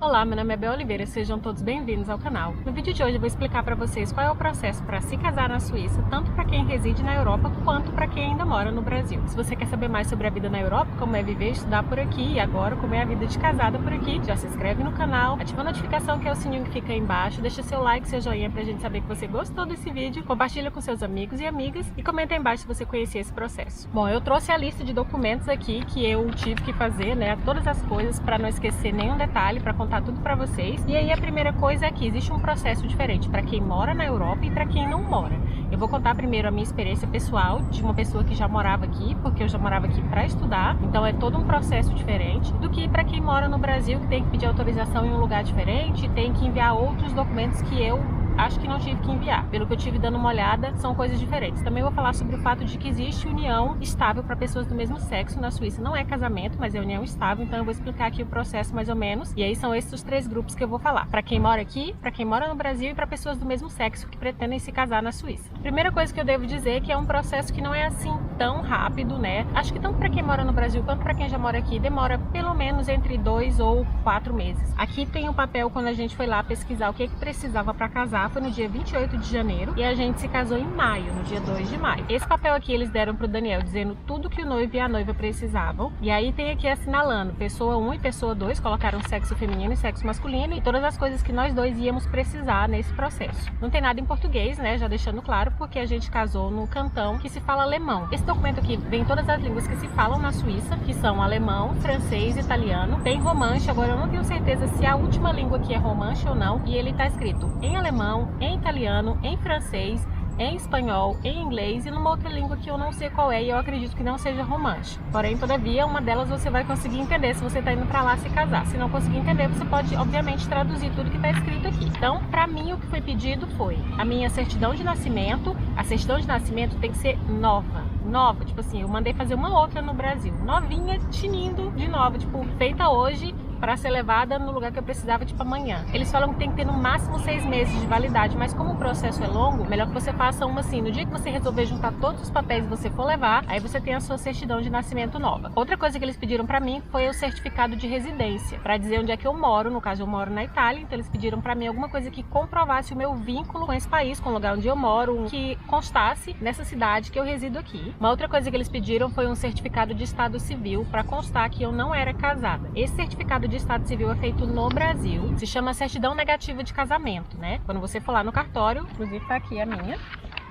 Olá, meu nome é Bel Oliveira, sejam todos bem-vindos ao canal. No vídeo de hoje eu vou explicar para vocês qual é o processo para se casar na Suíça, tanto para quem reside na Europa quanto para quem ainda mora no Brasil. Se você quer saber mais sobre a vida na Europa, como é viver e estudar por aqui e agora como é a vida de casada por aqui, já se inscreve no canal, ativa a notificação que é o sininho que fica aí embaixo, deixa seu like, seu joinha pra gente saber que você gostou desse vídeo, compartilha com seus amigos e amigas e comenta aí embaixo se você conhecia esse processo. Bom, eu trouxe a lista de documentos aqui que eu tive que fazer, né, todas as coisas para não esquecer nenhum detalhe, para contar tudo para vocês. E aí a primeira coisa é que existe um processo diferente para quem mora na Europa e para quem não mora. Eu vou contar primeiro a minha experiência pessoal de uma pessoa que já morava aqui, porque eu já morava aqui para estudar, então é todo um processo diferente do que para quem mora no Brasil, que tem que pedir autorização em um lugar diferente, tem que enviar outros documentos que eu acho que não tive que enviar. Pelo que eu tive dando uma olhada, são coisas diferentes. Também vou falar sobre o fato de que existe união estável para pessoas do mesmo sexo na Suíça. Não é casamento, mas é união estável, então eu vou explicar aqui o processo mais ou menos. E aí são esses os três grupos que eu vou falar. Para quem mora aqui, para quem mora no Brasil e para pessoas do mesmo sexo que pretendem se casar na Suíça. Primeira coisa que eu devo dizer é que é um processo que não é assim tão rápido, né? Acho que tanto para quem mora no Brasil quanto para quem já mora aqui, demora pelo menos entre 2 ou 4 meses. Aqui tem um papel quando a gente foi lá pesquisar o que precisava para casar. Foi no dia 28 de janeiro e a gente se casou em maio, no dia 2 de maio. Esse papel aqui eles deram pro Daniel dizendo tudo que o noivo e a noiva precisavam. E aí tem aqui assinalando pessoa 1 e pessoa 2, colocaram sexo feminino e sexo masculino e todas as coisas que nós dois íamos precisar nesse processo. Não tem nada em português, né, já deixando claro, porque a gente casou no cantão que se fala alemão. Esse documento aqui vem todas as línguas que se falam na Suíça, que são alemão, francês, italiano. Tem romanche, agora eu não tenho certeza se a última língua aqui é romanche ou não, e ele tá escrito em alemão, em italiano, em francês, em espanhol, em inglês e numa outra língua que eu não sei qual é e eu acredito que não seja romanche. Porém, todavia, uma delas você vai conseguir entender se você está indo para lá se casar. Se não conseguir entender, você pode, obviamente, traduzir tudo que está escrito aqui. Então, para mim, o que foi pedido foi a minha certidão de nascimento. A certidão de nascimento tem que ser nova, tipo assim, eu mandei fazer uma outra no Brasil, novinha, tinindo de nova, tipo, feita hoje, para ser levada no lugar que eu precisava, tipo amanhã. Eles falam que tem que ter no máximo 6 meses de validade, mas como o processo é longo, melhor que você faça uma assim, no dia que você resolver juntar todos os papéis que você for levar, aí você tem a sua certidão de nascimento nova. Outra coisa que eles pediram para mim foi o certificado de residência, para dizer onde é que eu moro. No caso, eu moro na Itália, então eles pediram para mim alguma coisa que comprovasse o meu vínculo com esse país, com o lugar onde eu moro, que constasse nessa cidade que eu resido aqui. Uma outra coisa que eles pediram foi um certificado de estado civil, para constar que eu não era casada. Esse certificado de estado civil é feito no Brasil, se chama certidão negativa de casamento, né? Quando você for lá no cartório, inclusive tá aqui a minha,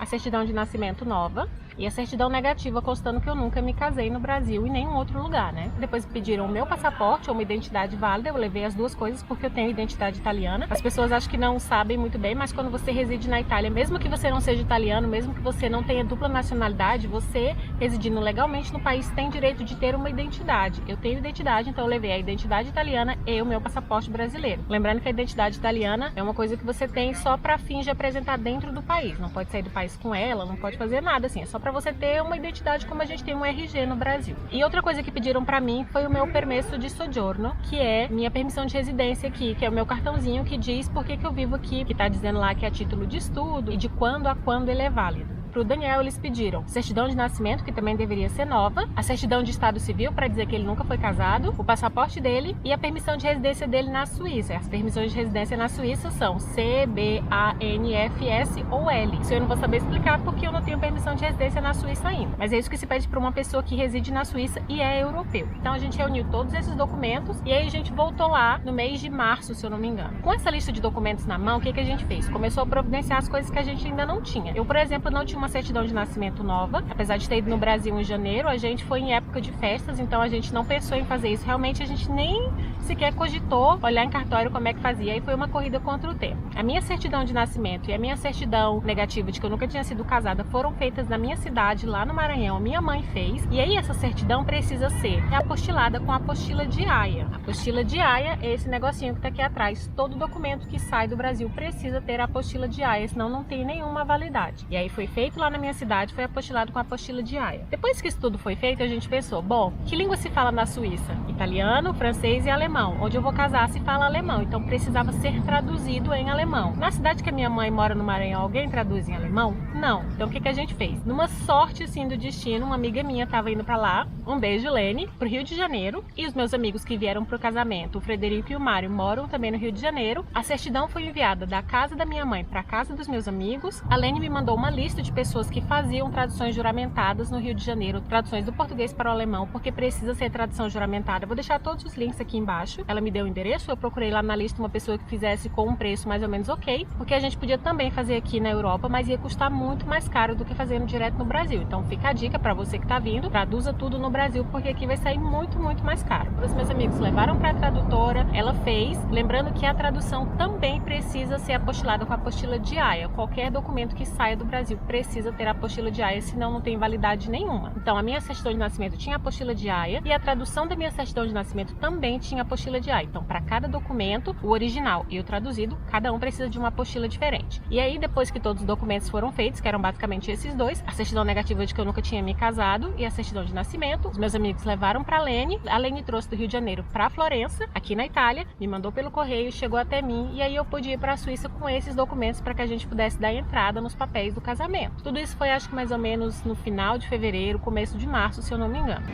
a certidão de nascimento nova e a certidão negativa constando que eu nunca me casei no Brasil em nenhum outro lugar, né? Depois pediram o meu passaporte ou uma identidade válida, eu levei as duas coisas porque eu tenho identidade italiana. As pessoas acham que não sabem muito bem, mas quando você reside na Itália, mesmo que você não seja italiano, mesmo que você não tenha dupla nacionalidade, você residindo legalmente no país tem direito de ter uma identidade. Eu tenho identidade, então eu levei a identidade italiana e o meu passaporte brasileiro. Lembrando que a identidade italiana é uma coisa que você tem só para fins de apresentar dentro do país, não pode sair do país com ela, não pode fazer nada assim, é só para você ter uma identidade como a gente tem um RG no Brasil. E outra coisa que pediram para mim foi o meu permesso de soggiorno, que é minha permissão de residência aqui, que é o meu cartãozinho que diz por que eu vivo aqui, que tá dizendo lá que é a título de estudo e de quando a quando ele é válido. Pro Daniel eles pediram certidão de nascimento, que também deveria ser nova, a certidão de estado civil para dizer que ele nunca foi casado, o passaporte dele e a permissão de residência dele na Suíça. As permissões de residência na Suíça são C, B, A, N, F, S ou L. Isso eu não vou saber explicar porque eu não tenho permissão de residência na Suíça ainda. Mas é isso que se pede para uma pessoa que reside na Suíça e é europeu. Então a gente reuniu todos esses documentos e aí a gente voltou lá no mês de março, se eu não me engano. Com essa lista de documentos na mão, o que a gente fez? Começou a providenciar as coisas que a gente ainda não tinha. Eu, por exemplo, não tinha uma certidão de nascimento nova, apesar de ter ido no Brasil em janeiro, a gente foi em época de festas, então a gente não pensou em fazer isso, realmente a gente nem sequer cogitou olhar em cartório como é que fazia, aí foi uma corrida contra o tempo. A minha certidão de nascimento e a minha certidão negativa de que eu nunca tinha sido casada foram feitas na minha cidade, lá no Maranhão, a minha mãe fez, e aí essa certidão precisa ser apostilada com a apostila de Haia. A apostila de Haia é esse negocinho que tá aqui atrás, todo documento que sai do Brasil precisa ter a apostila de Haia, senão não tem nenhuma validade. E aí foi feito feito lá na minha cidade foi apostilado com a apostila de Haia. Depois que isso tudo foi feito, a gente pensou, bom, que língua se fala na Suíça? Italiano, francês e alemão. Onde eu vou casar se fala alemão, então precisava ser traduzido em alemão. Na cidade que a minha mãe mora no Maranhão, alguém traduz em alemão? Não. Então o que a gente fez? Numa sorte assim do destino, uma amiga minha estava indo para lá, um beijo, Lene, pro Rio de Janeiro, e os meus amigos que vieram pro casamento, o Frederico e o Mário, moram também no Rio de Janeiro. A certidão foi enviada da casa da minha mãe para a casa dos meus amigos. A Lene me mandou uma lista de pessoas que faziam traduções juramentadas no Rio de Janeiro, traduções do português para o alemão, porque precisa ser tradução juramentada. Eu vou deixar todos os links aqui embaixo. Ela me deu o endereço, eu procurei lá na lista uma pessoa que fizesse com um preço mais ou menos ok, porque a gente podia também fazer aqui na Europa, mas ia custar muito mais caro do que fazendo direto no Brasil. Então fica a dica para você que está vindo, traduza tudo no Brasil, porque aqui vai sair muito, muito mais caro. Os meus amigos levaram para a tradutora, ela fez, lembrando que a tradução também precisa ser apostilada com a apostila de Haia. Qualquer documento que saia do Brasil precisa ter a apostila de Haia, senão não tem validade nenhuma. Então a minha certidão de nascimento tinha a apostila de Haia e a tradução da minha certidão de nascimento também tinha a apostila de Haia. Então para cada documento, o original e o traduzido, cada um precisa de uma apostila diferente. E aí depois que todos os documentos foram feitos, que eram basicamente esses dois, a certidão negativa de que eu nunca tinha me casado e a certidão de nascimento, os meus amigos levaram para a Lene trouxe do Rio de Janeiro para Florença, aqui na Itália, me mandou pelo correio, chegou até mim e aí eu pude ir para a Suíça com esses documentos para que a gente pudesse dar entrada nos papéis do casamento. Tudo isso foi acho que mais ou menos no final de fevereiro, começo de março, se eu não me engano.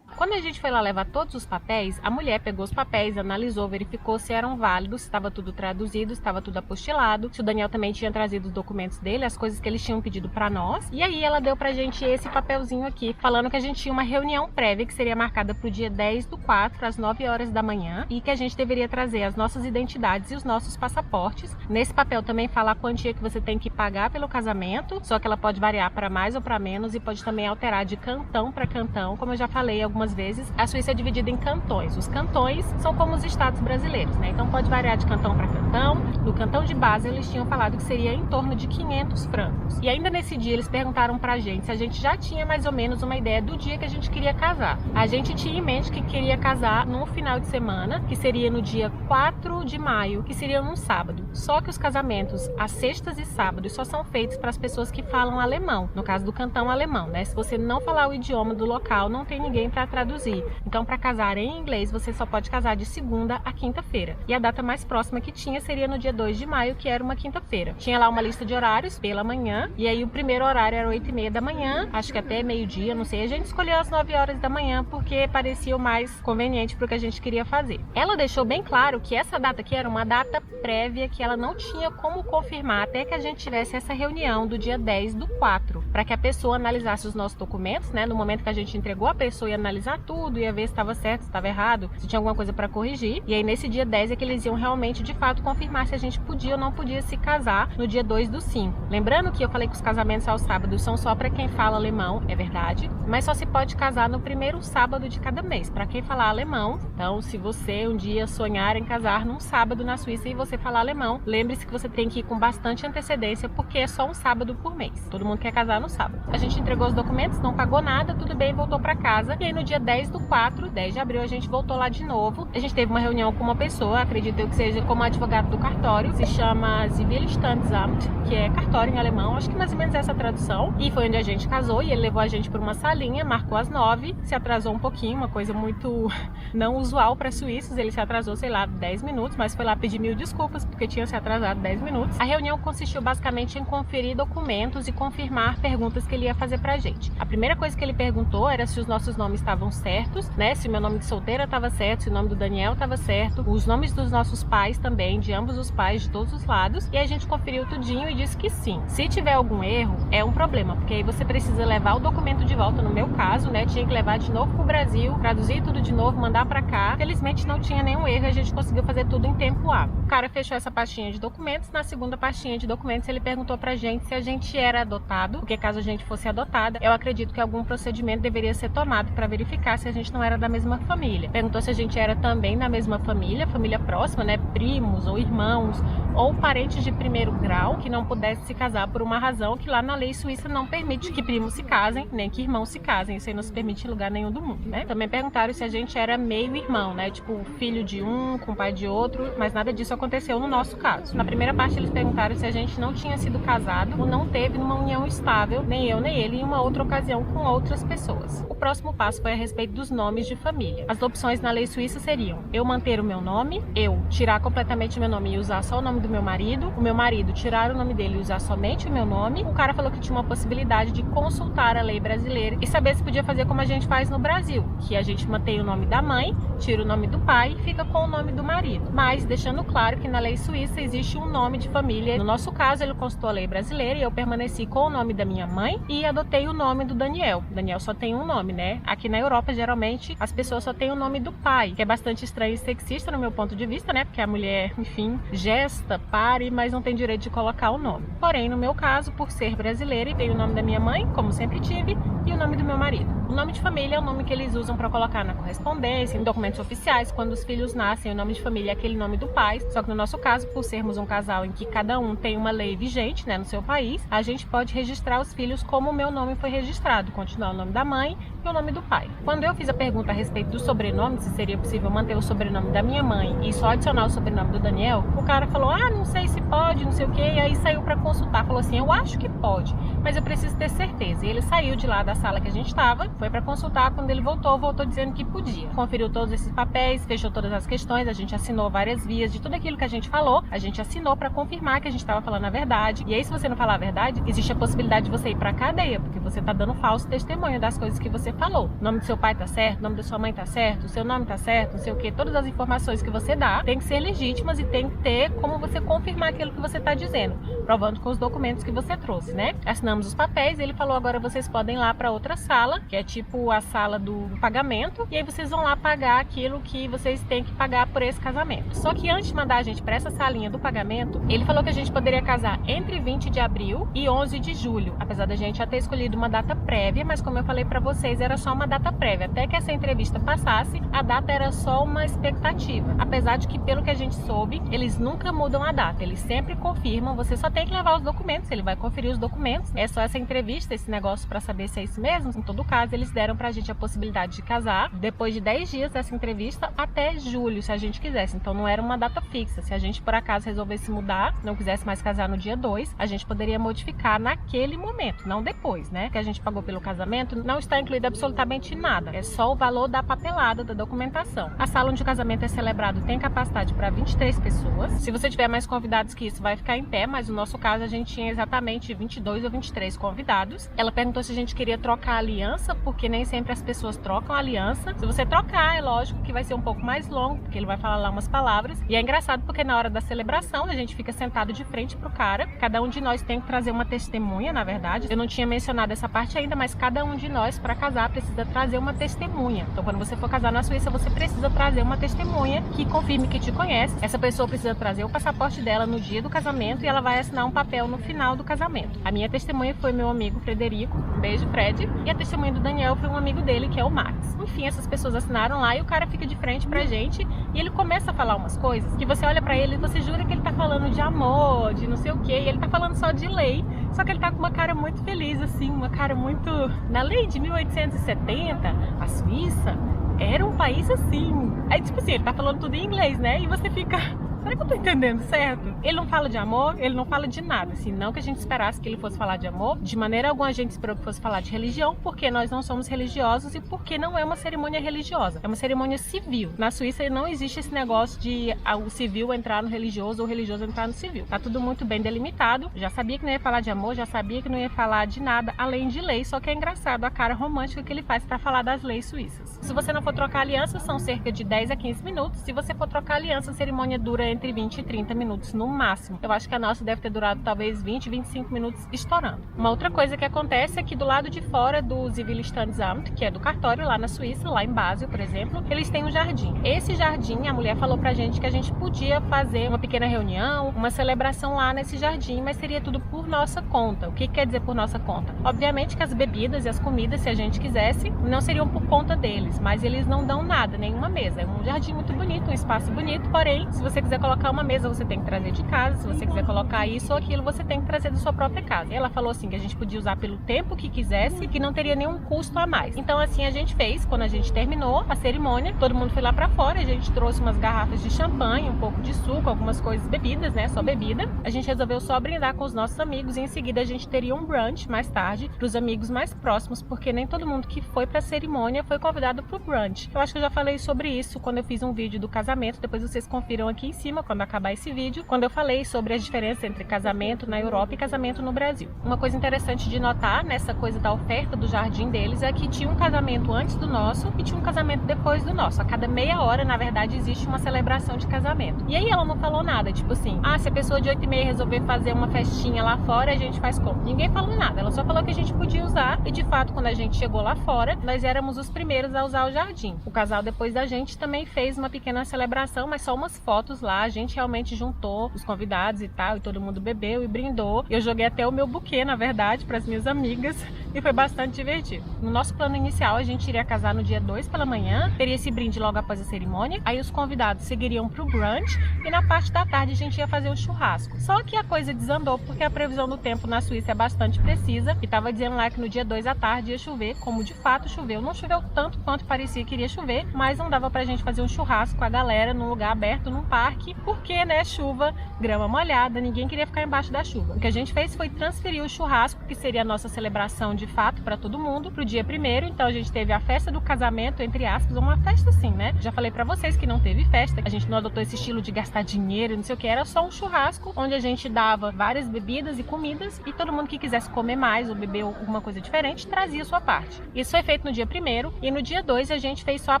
Quando a gente foi lá levar todos os papéis, a mulher pegou os papéis, analisou, verificou se eram válidos, se estava tudo traduzido, se estava tudo apostilado, se o Daniel também tinha trazido os documentos dele, as coisas que eles tinham pedido para nós. E aí ela deu pra gente esse papelzinho aqui, falando que a gente tinha uma reunião prévia que seria marcada pro dia 10/4, às 9 horas da manhã, e que a gente deveria trazer as nossas identidades e os nossos passaportes. Nesse papel também fala a quantia que você tem que pagar pelo casamento, só que ela pode variar para mais ou para menos e pode também alterar de cantão para cantão, como eu já falei algumas vezes, a Suíça é dividida em cantões. Os cantões são como os estados brasileiros, né? Então pode variar de cantão para cantão. No cantão de base eles tinham falado que seria em torno de 500 francos. E ainda nesse dia eles perguntaram pra gente se a gente já tinha mais ou menos uma ideia do dia que a gente queria casar. A gente tinha em mente que queria casar num final de semana, que seria no dia 4 de maio, que seria num sábado. Só que os casamentos às sextas e sábados só são feitos para as pessoas que falam alemão, no caso do cantão alemão, né? Se você não falar o idioma do local, não tem ninguém para traduzir. Então, para casar em inglês, você só pode casar de segunda a quinta-feira. E a data mais próxima que tinha seria no dia 2 de maio, que era uma quinta-feira. Tinha lá uma lista de horários pela manhã, e aí o primeiro horário era 8h30 da manhã, acho que até meio-dia, não sei. A gente escolheu às 9 horas da manhã porque parecia o mais conveniente para o que a gente queria fazer. Ela deixou bem claro que essa data aqui era uma data prévia, que ela não tinha como confirmar até que a gente tivesse essa reunião do dia 10/4, para que a pessoa analisasse os nossos documentos, né? No momento que a gente entregou, a pessoa ia analisar tudo, ia ver se estava certo, se estava errado, se tinha alguma coisa para corrigir. E aí nesse dia 10 é que eles iam realmente, de fato, confirmar se a gente podia ou não podia se casar no dia 2/5. Lembrando que eu falei que os casamentos aos sábados são só para quem fala alemão, é verdade, mas só se pode casar no primeiro sábado de cada mês, para quem falar alemão. Então, se você um dia sonhar em casar num sábado na Suíça e você falar alemão, lembre-se que você tem que ir com bastante antecedência, porque é só um sábado por mês. Todo mundo quer casar no sábado. A gente entregou os documentos, não pagou nada, tudo bem, voltou para casa. E aí no dia 10/4, 10 de abril, a gente voltou lá de novo. A gente teve uma reunião com uma pessoa, acredito eu que seja como advogado do cartório, se chama Zivilstandsamt, que é cartório em alemão, acho que mais ou menos essa tradução. E foi onde a gente casou, e ele levou a gente para uma salinha, marcou às 9, se atrasou um pouquinho, uma coisa muito não usual para suíços. Ele se atrasou, sei lá, 10 minutos, mas foi lá pedir 1000 desculpas porque tinha se atrasado 10 minutos. A reunião consistiu basicamente em conferir documentos e confirmar perguntas que ele ia fazer pra gente. A primeira coisa que ele perguntou era se os nossos nomes estavam certos, né? Se o meu nome de solteira estava certo, se o nome do Daniel estava certo, os nomes dos nossos pais também, de ambos os pais, de todos os lados. E a gente conferiu tudinho e disse que sim. Se tiver algum erro, é um problema, porque aí você precisa levar o documento de volta no meu caso, né, tinha que levar de novo pro Brasil, traduzir tudo de novo, mandar pra cá. Felizmente não tinha nenhum erro, a gente conseguiu fazer tudo em tempo hábil. O cara fechou essa pastinha de documentos. Na segunda pastinha de documentos ele perguntou pra gente se a gente era adotado, porque caso a gente fosse adotada, eu acredito que algum procedimento deveria ser tomado para verificar se a gente não era da mesma família. Perguntou se a gente era também da mesma família próxima, né, primos ou irmãos ou parentes de primeiro grau que não pudesse se casar por uma razão que lá na lei suíça não permite que primos se casem, nem que irmãos se casem. Isso aí não se permite em lugar nenhum do mundo, né? Também perguntaram se a gente era meio irmão, né, tipo filho de um com pai de outro, mas nada disso aconteceu no nosso caso. Na primeira parte eles perguntaram se a gente não tinha sido casado ou não teve numa união estável, nem eu nem ele, em uma outra ocasião com outras pessoas. O próximo passo foi a respeito dos nomes de família. As opções na lei suíça seriam eu manter o meu nome, eu tirar completamente o meu nome e usar só o nome do meu marido, o meu marido tirar o nome dele e usar somente o meu nome. O cara falou que tinha uma possibilidade de consultar a lei brasileira e saber se podia fazer como a gente faz no Brasil, que a gente mantém o nome da mãe, tira o nome do pai e fica com o nome do marido. Mas deixando claro que na lei suíça existe um nome de família. No nosso caso, ele consultou a lei brasileira e eu permaneci com o nome da minha mãe e adotei o nome do Daniel. Daniel só tem um nome, né? Aqui na Europa, geralmente, as pessoas só têm o nome do pai, que é bastante estranho e sexista no meu ponto de vista, né? Porque a mulher, enfim, gesta, pare, mas não tem direito de colocar o nome. Porém, no meu caso, por ser brasileira, veio o nome da minha mãe, como sempre tive, e o nome do meu marido. O nome de família é o nome que eles usam para colocar na correspondência, em documentos oficiais, quando os filhos nascem, o nome de família é aquele nome do pai. Só que no nosso caso, por sermos um casal em que cada um tem uma lei vigente, né, no seu país, a gente pode registrar os filhos como o meu nome foi registrado, continuar o nome da mãe e o nome do pai. Quando eu fiz a pergunta a respeito do sobrenome, se seria possível manter o sobrenome da minha mãe e só adicionar o sobrenome do Daniel, o cara falou, não sei se pode, não sei o que, e aí saiu para consultar, falou assim, eu acho que pode, mas eu preciso ter certeza. E ele saiu de lá da sala que a gente estava, foi para consultar, quando ele voltou dizendo que podia. Conferiu todos esses papéis, fechou todas as questões, a gente assinou várias vias de tudo aquilo que a gente falou, a gente assinou para confirmar que a gente estava falando a verdade. E aí, se você não falar a verdade, existe a possibilidade de você ir para cadeia, porque você tá dando falso testemunho das coisas que você falou. O nome do seu pai tá certo, o nome da sua mãe tá certo, o seu nome tá certo, não sei o que, todas as informações que você dá tem que ser legítimas e tem que ter como você confirmar aquilo que você tá dizendo, provando com os documentos que você trouxe, né? Assinamos os papéis, ele falou, agora vocês podem ir lá para outra sala, que é tipo a sala do pagamento, e aí vocês vão lá pagar aquilo que vocês têm que pagar por esse casamento. Só que antes de mandar a gente para essa salinha do pagamento, ele falou que a gente poderia casar entre 20 de abril e 11 de julho, apesar da gente já ter escolhido uma data prévia, mas como eu falei para vocês, era só uma data prévia. Até que essa entrevista passasse, a data era só uma expectativa. Apesar de que, pelo que a gente soube, eles nunca mudam a data, eles sempre confirmam, você só tem que levar os documentos, ele vai conferir os documentos, é só essa entrevista, esse negócio para saber se é isso mesmo. Em todo caso, eles deram pra gente a possibilidade de casar depois de 10 dias dessa entrevista até julho, se a gente quisesse. Então não era uma data fixa. Se a gente por acaso resolvesse mudar, não quisesse mais casar no dia 2, a gente poderia modificar naquele momento, não depois, né? Que a gente pagou pelo casamento não está incluído absolutamente nada. É só o valor da papelada, da documentação. A sala onde o casamento é celebrado tem capacidade para 23 pessoas. Se você tiver mais convidados que isso, vai ficar em pé, mas no nosso caso a gente tinha exatamente 22 ou 23 convidados. Ela perguntou se a gente queria trocar a aliança, porque nem sempre as pessoas trocam a aliança. Se você trocar, é lógico que vai ser um pouco mais longo, porque ele vai falar lá umas palavras. E é engraçado porque na hora da celebração a gente fica sentado de frente pro cara. Cada um de nós tem que trazer uma testemunha, na verdade. Eu não tinha mencionado essa parte ainda, mas cada um de nós, para casar, precisa trazer uma testemunha. Então, quando você for casar na Suíça, você precisa trazer uma testemunha que confirme que te conhece. Essa pessoa precisa trazer o passaporte dela no dia do casamento e ela vai assinar um papel no final do casamento. A minha testemunha foi meu amigo Frederico, um beijo, Fred, e a testemunha do Daniel foi um amigo dele, que é o Max. Enfim, essas pessoas assinaram lá e o cara fica de frente pra gente e ele começa a falar umas coisas que você olha pra ele e você jura que ele tá falando de amor, de não sei o que, e ele tá falando só de lei, só que ele tá com uma cara muito feliz, assim, uma cara muito... Na lei de 1870, a Suíça era um país assim. Aí, tipo assim, ele tá falando tudo em inglês, né? E você fica... Será que eu tô entendendo certo? Ele não fala de amor, ele não fala de nada. Assim, não que a gente esperasse que ele fosse falar de amor. De maneira alguma a gente esperou que fosse falar de religião, porque nós não somos religiosos e porque não é uma cerimônia religiosa. É uma cerimônia civil. Na Suíça não existe esse negócio de o civil entrar no religioso ou o religioso entrar no civil. Tá tudo muito bem delimitado. Já sabia que não ia falar de amor, já sabia que não ia falar de nada além de lei. Só que é engraçado a cara romântica que ele faz pra falar das leis suíças. Se você não for trocar aliança, são cerca de 10 a 15 minutos. Se você for trocar aliança, a cerimônia dura entre 20 e 30 minutos no máximo. Eu acho que a nossa deve ter durado talvez 20, 25 minutos estourando. Uma outra coisa que acontece é que do lado de fora do Zivilstandsamt, que é do cartório lá na Suíça, lá em Basel, por exemplo, eles têm um jardim. Esse jardim, a mulher falou pra gente que a gente podia fazer uma pequena reunião, uma celebração lá nesse jardim, mas seria tudo por nossa conta. O que quer dizer por nossa conta? Obviamente que as bebidas e as comidas, se a gente quisesse, não seriam por conta deles, mas eles não dão nada, nenhuma mesa. É um jardim muito bonito, um espaço bonito, porém, se você quiser colocar uma mesa, você tem que trazer de casa. Se você quiser colocar isso ou aquilo, você tem que trazer da sua própria casa. E ela falou assim que a gente podia usar pelo tempo que quisesse e que não teria nenhum custo a mais. Então assim a gente fez, quando a gente terminou a cerimônia, todo mundo foi lá pra fora, a gente trouxe umas garrafas de champanhe, um pouco de suco, algumas coisas bebidas, né, só bebida. A gente resolveu só brindar com os nossos amigos e em seguida a gente teria um brunch mais tarde pros amigos mais próximos, porque nem todo mundo que foi pra cerimônia foi convidado pro brunch. Eu acho que eu já falei sobre isso quando eu fiz um vídeo do casamento, depois vocês confiram aqui em cima quando acabar esse vídeo, quando eu falei sobre as diferenças entre casamento na Europa e casamento no Brasil. Uma coisa interessante de notar nessa coisa da oferta do jardim deles é que tinha um casamento antes do nosso e tinha um casamento depois do nosso. A cada meia hora, na verdade, existe uma celebração de casamento. E aí ela não falou nada, tipo assim, se a pessoa de 8h30 resolver fazer uma festinha lá fora, a gente faz como? Ninguém falou nada, ela só falou que a gente podia usar e de fato, quando a gente chegou lá fora, nós éramos os primeiros a usar o jardim. O casal depois da gente também fez uma pequena celebração, mas só umas fotos lá, a gente realmente juntou os convidados e tal, e todo mundo bebeu e brindou. Eu joguei até o meu buquê, na verdade, para as minhas amigas e foi bastante divertido. No nosso plano inicial, a gente iria casar no dia 2 pela manhã, teria esse brinde logo após a cerimônia, aí os convidados seguiriam pro brunch e na parte da tarde a gente ia fazer um churrasco. Só que a coisa desandou porque a previsão do tempo na Suíça é bastante precisa e tava dizendo lá que no dia 2 à tarde ia chover, como de fato choveu. Não choveu tanto quanto parecia que iria chover, mas não dava pra gente fazer um churrasco com a galera num lugar aberto, num parque, porque, né, chuva, grama molhada, ninguém queria ficar embaixo da chuva. O que a gente fez foi transferir o churrasco, que seria a nossa celebração de fato para todo mundo, pro dia 1º. Então a gente teve a festa do casamento, entre aspas, uma festa assim, né? Já falei pra vocês que não teve festa, a gente não adotou esse estilo de gastar dinheiro, não sei o que, era só um churrasco, onde a gente dava várias bebidas e comidas, e todo mundo que quisesse comer mais ou beber alguma coisa diferente, trazia a sua parte. Isso foi feito no dia 1º, e no dia 2 a gente fez só a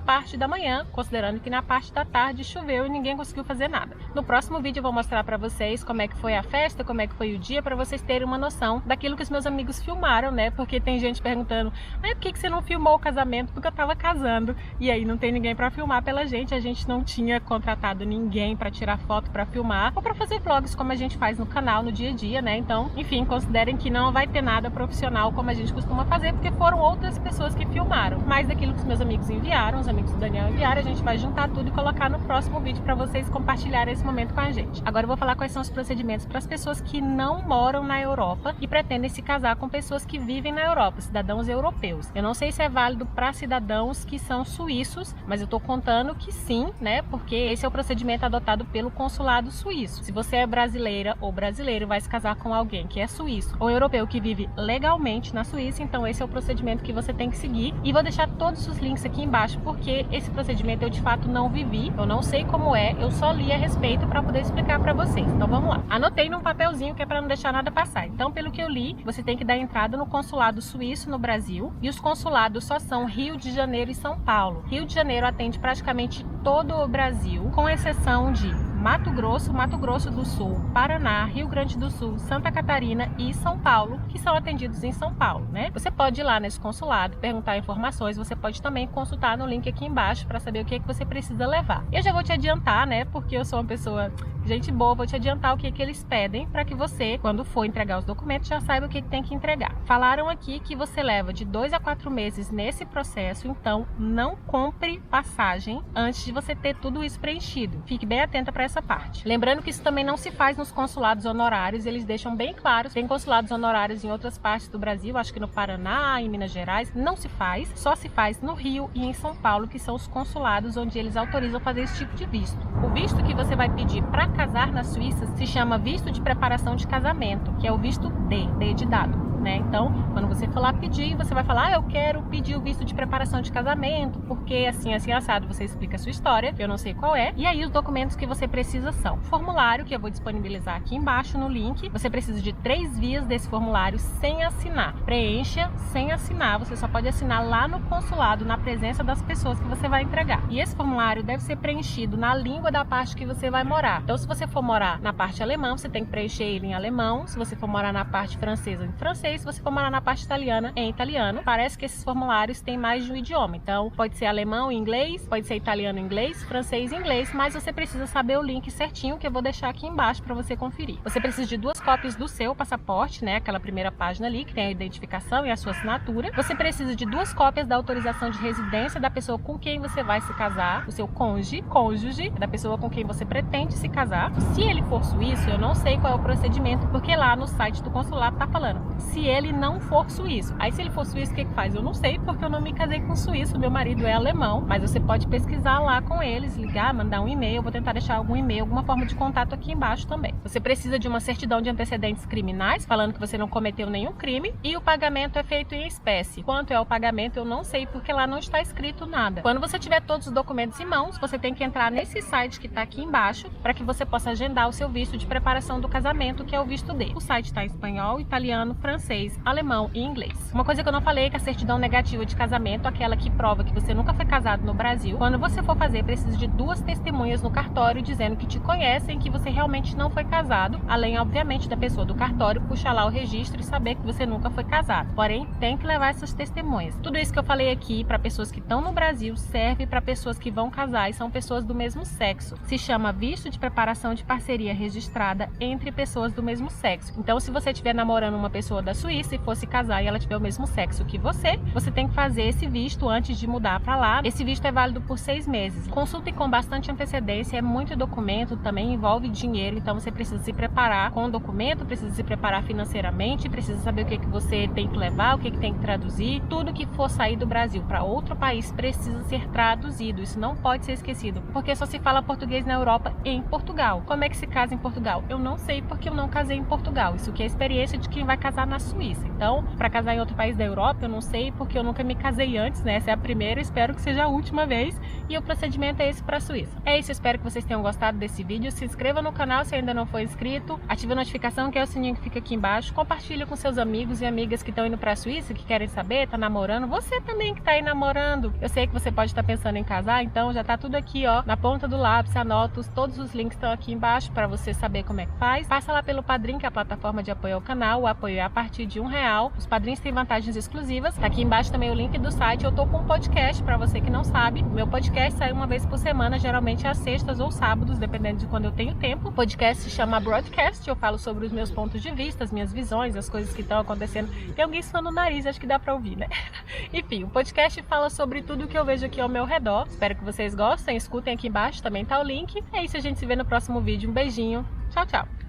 parte da manhã, considerando que na parte da tarde choveu e ninguém conseguiu fazer nada. No próximo vídeo eu vou mostrar pra vocês como é que foi a festa, como é que foi o dia, pra vocês terem uma noção daquilo que os meus amigos filmaram, né? Porque tem gente perguntando, por que você não filmou o casamento? Porque eu tava casando, e aí não tem ninguém pra filmar pela gente, a gente não tinha contratado ninguém pra tirar foto, pra filmar, ou pra fazer vlogs como a gente faz no canal no dia a dia, né? Então, enfim, considerem que não vai ter nada profissional como a gente costuma fazer, porque foram outras pessoas que filmaram. Mas daquilo que os meus amigos enviaram, os amigos do Daniel enviaram, a gente vai juntar tudo e colocar no próximo vídeo pra vocês compartilharem esse momento com a gente. Agora eu vou falar quais são os procedimentos para as pessoas que não moram na Europa e pretendem se casar com pessoas que vivem na Europa, cidadãos europeus. Eu não sei se é válido para cidadãos que são suíços, mas eu tô contando que sim, né? Porque esse é o procedimento adotado pelo consulado suíço. Se você é brasileira ou brasileiro, vai se casar com alguém que é suíço ou europeu que vive legalmente na Suíça, então esse é o procedimento que você tem que seguir. E vou deixar todos os links aqui embaixo, porque esse procedimento eu de fato não vivi, eu não sei como é, eu só li a respeito para poder explicar para vocês. Então vamos lá. Anotei num papelzinho que é para não deixar nada passar. Então, pelo que eu li, você tem que dar entrada no consulado suíço no Brasil, e os consulados só são Rio de Janeiro e São Paulo. Rio de Janeiro atende praticamente todo o Brasil, com exceção de Mato Grosso do Sul, Paraná, Rio Grande do Sul, Santa Catarina e São Paulo, que são atendidos em São Paulo, né? Você pode ir lá nesse consulado, perguntar informações, você pode também consultar no link aqui embaixo para saber o que é que você precisa levar. Eu já vou te adiantar, né? Porque eu sou uma pessoa gente boa, vou te adiantar o que é que eles pedem para que você, quando for entregar os documentos, já saiba o que tem que entregar. Falaram aqui que você leva de 2 a 4 meses nesse processo, então não compre passagem antes de você ter tudo isso preenchido. Fique bem atenta para essa parte. Lembrando que isso também não se faz nos consulados honorários, eles deixam bem claro. Tem consulados honorários em outras partes do Brasil, acho que no Paraná, em Minas Gerais, não se faz, só se faz no Rio e em São Paulo, que são os consulados onde eles autorizam fazer esse tipo de visto. O visto que você vai pedir para casar na Suíça se chama visto de preparação de casamento, que é o visto D de dado. né? Então, quando você for lá pedir, você vai falar, eu quero pedir o visto de preparação de casamento, porque assim assado, você explica a sua história, eu não sei qual é, e aí os documentos que você precisa são formulário, que eu vou disponibilizar aqui embaixo no link. Você precisa de 3 vias desse formulário sem assinar. Preencha sem assinar, você só pode assinar lá no consulado, na presença das pessoas que você vai entregar. E esse formulário deve ser preenchido na língua da parte que você vai morar. Então, se você for morar na parte alemã, você tem que preencher ele em alemão. Se você for morar na parte francesa, em francês. Se você for morar na parte italiana, em italiano. Parece que esses formulários têm mais de um idioma. Então, pode ser alemão e inglês, pode ser italiano e inglês, francês e inglês, mas você precisa saber o link certinho que eu vou deixar aqui embaixo para você conferir. Você precisa de 2 cópias do seu passaporte, né? Aquela primeira página ali que tem a identificação e a sua assinatura. Você precisa de 2 cópias da autorização de residência da pessoa com quem você vai se casar, o seu cônjuge, da pessoa com quem você pretende se casar. Se ele for suíço, eu não sei qual é o procedimento, porque lá no site do consulado tá falando, se ele não for suíço. Aí se ele for suíço, o que faz? Eu não sei, porque eu não me casei com suíço, meu marido é alemão, mas você pode pesquisar lá com eles, ligar, mandar um e-mail, eu vou tentar deixar algum e-mail, alguma forma de contato aqui embaixo também. Você precisa de uma certidão de antecedentes criminais, falando que você não cometeu nenhum crime, e o pagamento é feito em espécie. Quanto é o pagamento, eu não sei, porque lá não está escrito nada. Quando você tiver todos os documentos em mãos, você tem que entrar nesse site que está aqui embaixo, para que você possa agendar o seu visto de preparação do casamento, que é o visto D. O site está em espanhol, italiano, francês, alemão e inglês. Uma coisa que eu não falei é que a certidão negativa de casamento, aquela que prova que você nunca foi casado no Brasil, quando você for fazer, precisa de 2 testemunhas no cartório dizendo que te conhecem, que você realmente não foi casado, além, obviamente, da pessoa do cartório puxar lá o registro e saber que você nunca foi casado. Porém, tem que levar essas testemunhas. Tudo isso que eu falei aqui para pessoas que estão no Brasil serve para pessoas que vão casar e são pessoas do mesmo sexo. Se chama visto de preparação de parceria registrada entre pessoas do mesmo sexo. Então, se você estiver namorando uma pessoa da Suíça e for se casar e ela tiver o mesmo sexo que você tem que fazer esse visto antes de mudar para lá. Esse visto é válido por 6 meses. Consulte com bastante antecedência, é muito documento, também envolve dinheiro, então você precisa se preparar com o documento, precisa se preparar financeiramente, precisa saber o que você tem que levar, o que tem que traduzir. Tudo que for sair do Brasil para outro país precisa ser traduzido, isso não pode ser esquecido, porque só se fala português na Europa e em Portugal. Como é que se casa em Portugal? Eu não sei, porque eu não casei em Portugal. Isso que é a experiência de quem vai casar na Suíça. Então, para casar em outro país da Europa, eu não sei, porque eu nunca me casei antes, né? Essa é a primeira, espero que seja a última vez. E o procedimento é esse para a Suíça. É isso, espero que vocês tenham gostado desse vídeo. Se inscreva no canal se ainda não for inscrito. Ative a notificação, que é o sininho que fica aqui embaixo. Compartilha com seus amigos e amigas que estão indo para a Suíça, que querem saber, tá namorando. Você também que tá aí namorando. Eu sei que você pode estar pensando em casar, então já tá tudo aqui, ó, na ponta do lápis. Anota, todos os links estão aqui embaixo para você saber como é que faz. Passa lá pelo Padrim, que é a plataforma de apoio ao canal. O apoio é a partir de R$1. Os padrinhos têm vantagens exclusivas. Tá aqui embaixo também o link do site. Eu tô com um podcast, para você que não sabe. Meu podcast sai uma vez por semana, geralmente às sextas ou sábados, dependendo de quando eu tenho tempo. O podcast se chama Broadcast. Eu falo sobre os meus pontos de vista, as minhas visões, as coisas que estão acontecendo. Tem alguém suando no nariz, acho que dá pra ouvir, né? Enfim, o podcast fala sobre tudo que eu vejo aqui ao meu redor. Espero que vocês gostem, escutem aqui embaixo, também tá o link. É isso, a gente se vê no próximo vídeo. Um beijinho, tchau, tchau!